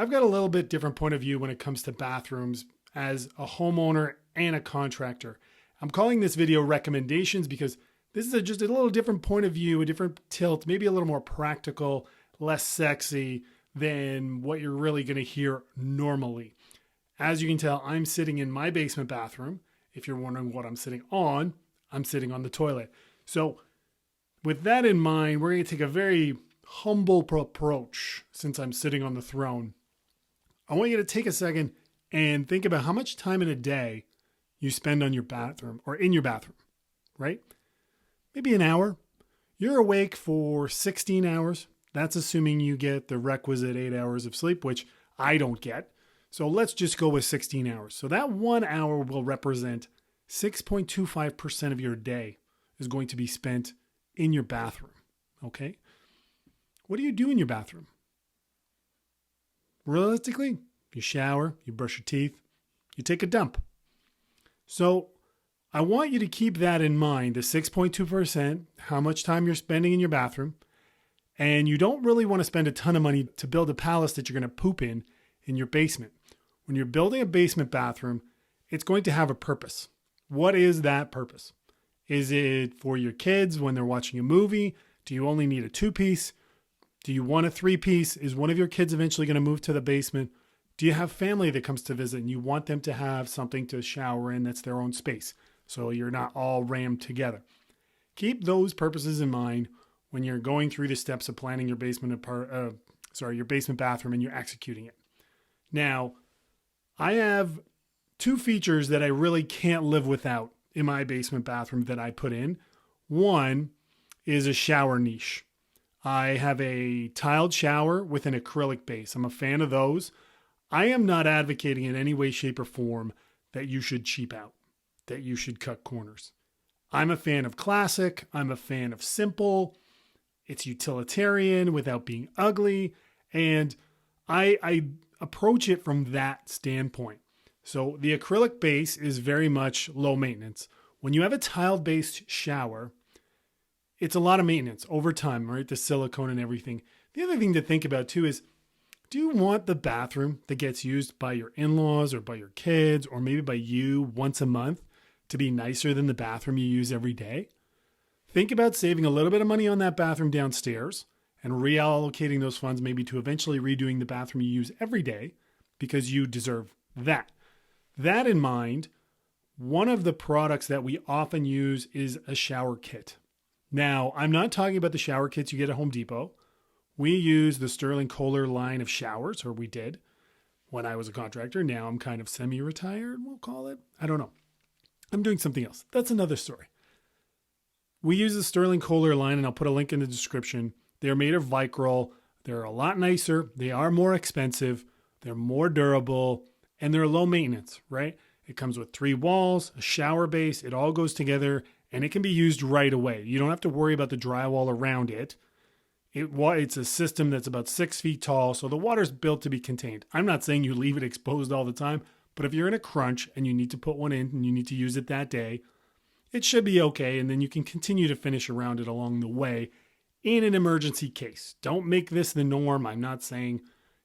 I've got a little bit different point of view when it comes to bathrooms as a homeowner and a contractor. I'm calling this video recommendations because this is just a little different point of view, a different tilt, maybe a little more practical, less sexy than what you're really going to hear normally. As you can tell, I'm sitting in my basement bathroom. If you're wondering what I'm sitting on, I'm sitting on the toilet. So with that in mind, we're going to take a very humble approach since I'm sitting on the throne. I want you to take a second and think about how much time in a day you spend on your bathroom or in your bathroom, right? Maybe an hour. You're awake for 16 hours. That's assuming you get the requisite 8 hours of sleep, which I don't get. So let's just go with 16 hours. So that 1 hour will represent 6.25% of your day is going to be spent in your bathroom. Okay? What do you do in your bathroom? Realistically, you shower, you brush your teeth, you take a dump. So I want you to keep that in mind, the 6.2%, how much time you're spending in your bathroom. And you don't really want to spend a ton of money to build a palace that you're going to poop in your basement. When you're building a basement bathroom, it's going to have a purpose. What is that purpose? Is it for your kids when they're watching a movie? Do you only need a 2-piece? Do you want a 3-piece? Is one of your kids eventually going to move to the basement? Do you have family that comes to visit and you want them to have something to shower in that's their own space so you're not all rammed together? Keep those purposes in mind when you're going through the steps of planning your basement your basement bathroom and you're executing it. Now, I have 2 features that I really can't live without in my basement bathroom that I put in. One is a shower niche. I have a tiled shower with an acrylic base. I'm a fan of those. I am not advocating in any way, shape, or form that you should cheap out, that you should cut corners. I'm a fan of classic. I'm a fan of simple. It's utilitarian without being ugly. And I approach it from that standpoint. So the acrylic base is very much low maintenance. When you have a tiled-based shower, it's a lot of maintenance over time, right? The silicone and everything. The other thing to think about too is, do you want the bathroom that gets used by your in-laws or by your kids or maybe by you once a month to be nicer than the bathroom you use every day? Think about saving a little bit of money on that bathroom downstairs and reallocating those funds maybe to eventually redoing the bathroom you use every day because you deserve that. That in mind, one of the products that we often use is a shower kit. Now, I'm not talking about the shower kits you get at Home Depot. We use the Sterling Kohler line of showers, or we did when I was a contractor. Now I'm kind of semi-retired, we'll call it. I don't know. I'm doing something else. That's another story. We use the Sterling Kohler line, and I'll put a link in the description. They're made of Vicryl. They're a lot nicer. They are more expensive. They're more durable, and they're low maintenance, right? It comes with 3 walls, a shower base. It all goes together, and it can be used right away. You don't have to worry about the drywall around it. It's a system that's about 6 feet tall, so the water's built to be contained. I'm not saying you leave it exposed all the time, but if you're in a crunch and you need to put one in and you need to use it that day, it should be okay, and then you can continue to finish around it along the way in an emergency case. Don't make this the norm. I'm not saying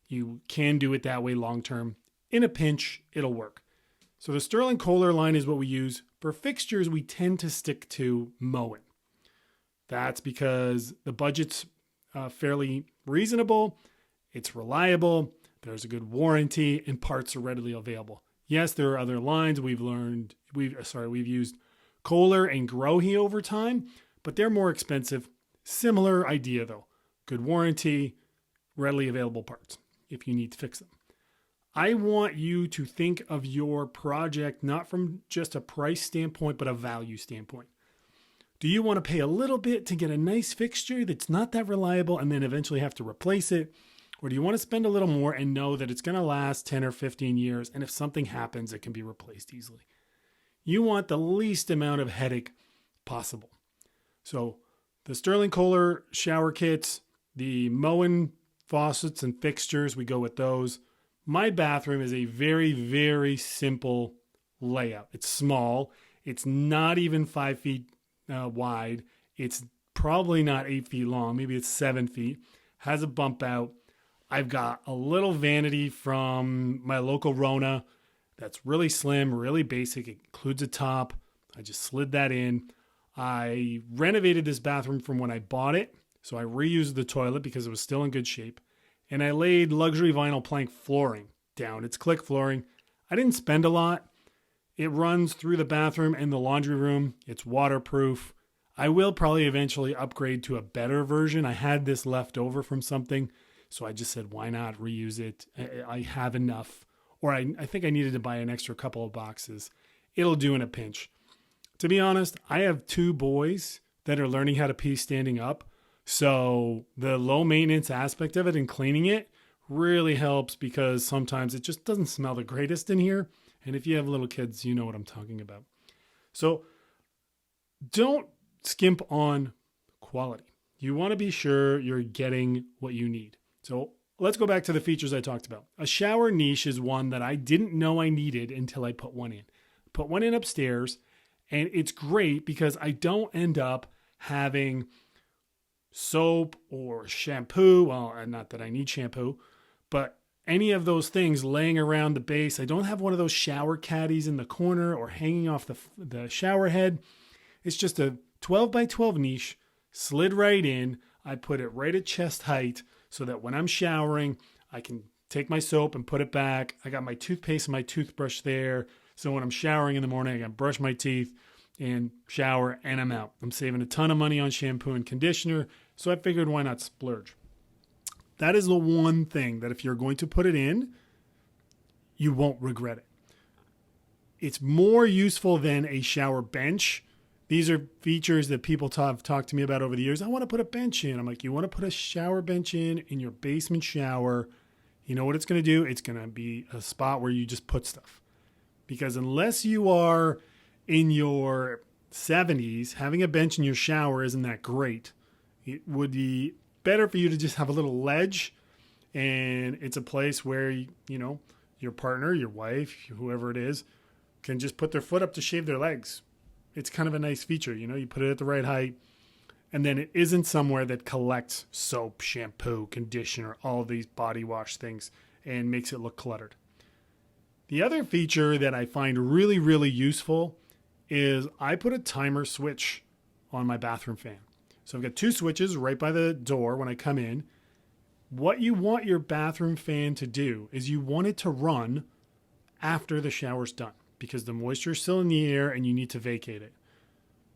you can do it that way long term. In a pinch, it'll work. So the Sterling Kohler line is what we use. For fixtures, we tend to stick to Moen. That's because the budget's fairly reasonable. It's reliable. There's a good warranty and parts are readily available. Yes, there are other lines we've used Kohler and Grohe over time, but they're more expensive. Similar idea though. Good warranty, readily available parts if you need to fix them. I want you to think of your project not from just a price standpoint, but a value standpoint. Do you want to pay a little bit to get a nice fixture that's not that reliable and then eventually have to replace it? Or do you want to spend a little more and know that it's going to last 10 or 15 years, and if something happens, it can be replaced easily? You want the least amount of headache possible. So the Sterling Kohler shower kits, the Moen faucets and fixtures, we go with those. My bathroom is a very, very simple layout. It's small. It's not even 5 feet wide. It's probably not 8 feet long. Maybe it's 7 feet. Has a bump out. I've got a little vanity from my local Rona that's really slim, really basic. It includes a top. I just slid that in. I renovated this bathroom from when I bought it. So I reused the toilet because it was still in good shape. And I laid luxury vinyl plank flooring down. It's click flooring. I didn't spend a lot. It runs through the bathroom and the laundry room. It's waterproof. I will probably eventually upgrade to a better version. I had this left over from something, so I just said, why not reuse it? I have enough. Or I think I needed to buy an extra couple of boxes. It'll do in a pinch. To be honest, I have 2 boys that are learning how to pee standing up. So the low maintenance aspect of it and cleaning it really helps because sometimes it just doesn't smell the greatest in here. And if you have little kids, you know what I'm talking about. So don't skimp on quality. You want to be sure you're getting what you need. So let's go back to the features I talked about. A shower niche is one that I didn't know I needed until I put one in. Put one in upstairs, and it's great because I don't end up having soap or shampoo. Well, not that I need shampoo, but any of those things laying around the base. I don't have one of those shower caddies in the corner or hanging off the shower head. It's just a 12 by 12 niche, slid right in. I put it right at chest height so that when I'm showering, I can take my soap and put it back. I got my toothpaste and my toothbrush there. So when I'm showering in the morning, I can brush my teeth and shower and I'm out. I'm saving a ton of money on shampoo and conditioner. So I figured, why not splurge? That is the one thing that if you're going to put it in, you won't regret it. It's more useful than a shower bench. These are features that people have talked to me about over the years. I want to put a bench in. I'm like, you want to put a shower bench in your basement shower. You know what it's going to do? It's going to be a spot where you just put stuff. Because unless you are in your 70s, having a bench in your shower isn't that great. It would be better for you to just have a little ledge, and it's a place where, you know, your partner, your wife, whoever it is, can just put their foot up to shave their legs. It's kind of a nice feature, you know, you put it at the right height, and then it isn't somewhere that collects soap, shampoo, conditioner, all of these body wash things and makes it look cluttered. The other feature that I find really, really useful is I put a timer switch on my bathroom fan. So I've got 2 switches right by the door when I come in. What you want your bathroom fan to do is you want it to run after the shower's done because the moisture is still in the air and you need to vacate it.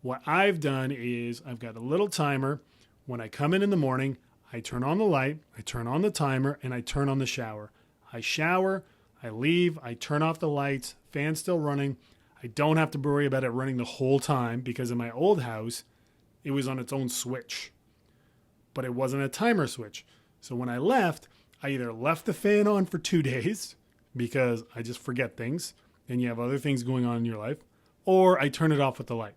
What I've done is I've got a little timer. When I come in the morning, I turn on the light, I turn on the timer, and I turn on the shower. I shower, I leave, I turn off the lights, fan's still running. I don't have to worry about it running the whole time because in my old house, it was on its own switch, but it wasn't a timer switch. So when I left, I either left the fan on for 2 days because I just forget things and you have other things going on in your life, or I turn it off with the light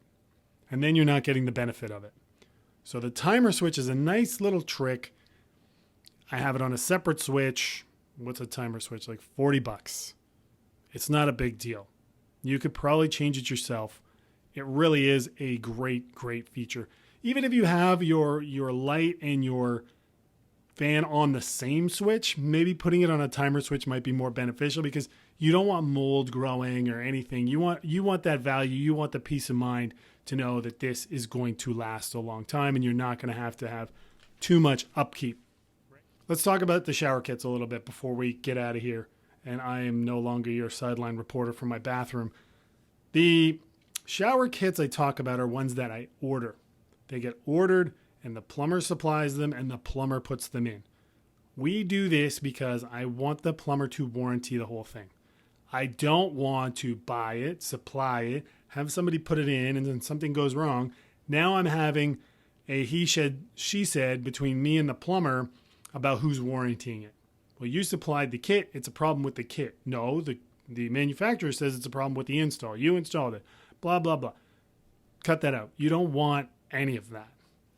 and then you're not getting the benefit of it. So the timer switch is a nice little trick. I have it on a separate switch. What's a timer switch? Like $40. It's not a big deal. You could probably change it yourself. It really is a great, great feature. Even if you have your light and your fan on the same switch, maybe putting it on a timer switch might be more beneficial because you don't want mold growing or anything. You want that value. You want the peace of mind to know that this is going to last a long time and you're not going to have too much upkeep. Let's talk about the shower kits a little bit before we get out of here. And I am no longer your sideline reporter for my bathroom. The shower kits I talk about are ones that I order. They get ordered and the plumber supplies them and the plumber puts them in. We do this because I want the plumber to warranty the whole thing. I don't want to buy it, supply it, have somebody put it in, and then something goes wrong. Now I'm having a he said, she said between me and the plumber about who's warrantying it. Well, you supplied the kit. It's a problem with the kit. No, the manufacturer says it's a problem with the install. You installed it. Blah, blah, blah. Cut that out. You don't want any of that,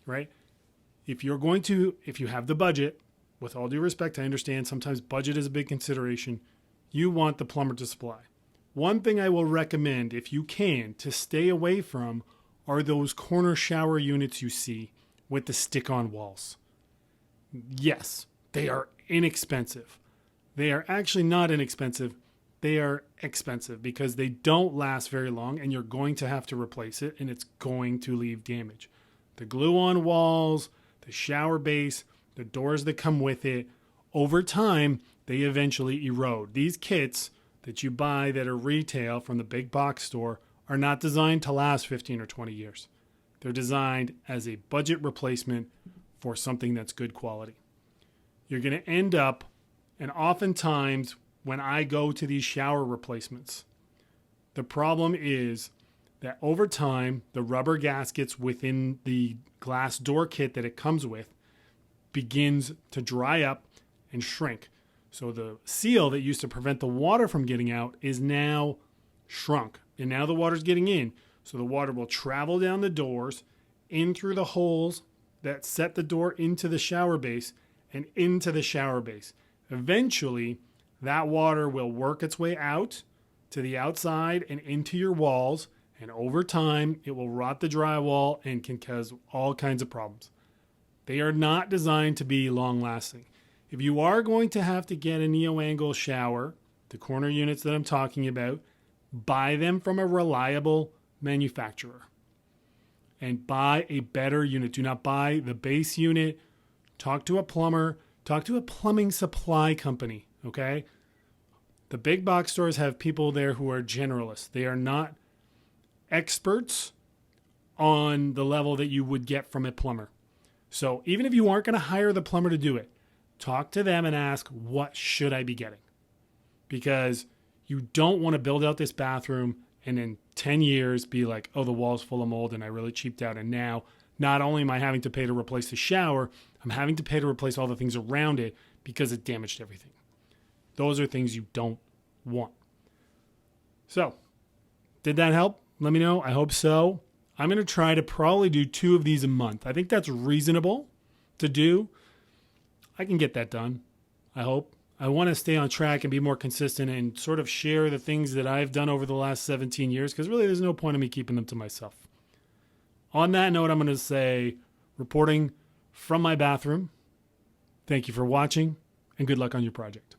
right? If you have the budget, with all due respect, I understand sometimes budget is a big consideration. You want the plumber to supply. One thing I will recommend, if you can, to stay away from are those corner shower units you see with the stick-on walls. Yes, they are inexpensive. They are actually not inexpensive. They are expensive because they don't last very long and you're going to have to replace it and it's going to leave damage. The glue on walls, the shower base, the doors that come with it, over time, they eventually erode. These kits that you buy that are retail from the big box store are not designed to last 15 or 20 years. They're designed as a budget replacement for something that's good quality. You're going to end up, and oftentimes when I go to these shower replacements, the problem is that over time, the rubber gaskets within the glass door kit that it comes with begins to dry up and shrink. So the seal that used to prevent the water from getting out is now shrunk. And now the water's getting in. So the water will travel down the doors, in through the holes that set the door into the shower base and into the shower base. Eventually, that water will work its way out to the outside and into your walls. And over time, it will rot the drywall and can cause all kinds of problems. They are not designed to be long lasting. If you are going to have to get a neo-angle shower, the corner units that I'm talking about, buy them from a reliable manufacturer and buy a better unit. Do not buy the base unit. Talk to a plumber. Talk to a plumbing supply company, okay? The big box stores have people there who are generalists. They are not experts on the level that you would get from a plumber. So even if you aren't going to hire the plumber to do it, talk to them and ask, what should I be getting? Because you don't want to build out this bathroom and in 10 years be like, oh, the wall's full of mold and I really cheaped out. And now not only am I having to pay to replace the shower, I'm having to pay to replace all the things around it because it damaged everything. Those are things you don't want. So, did that help? Let me know. I hope so. I'm going to try to probably do 2 of these a month. I think that's reasonable to do. I can get that done, I hope. I want to stay on track and be more consistent and sort of share the things that I've done over the last 17 years because really there's no point in me keeping them to myself. On that note, I'm going to say, reporting from my bathroom, thank you for watching and good luck on your project.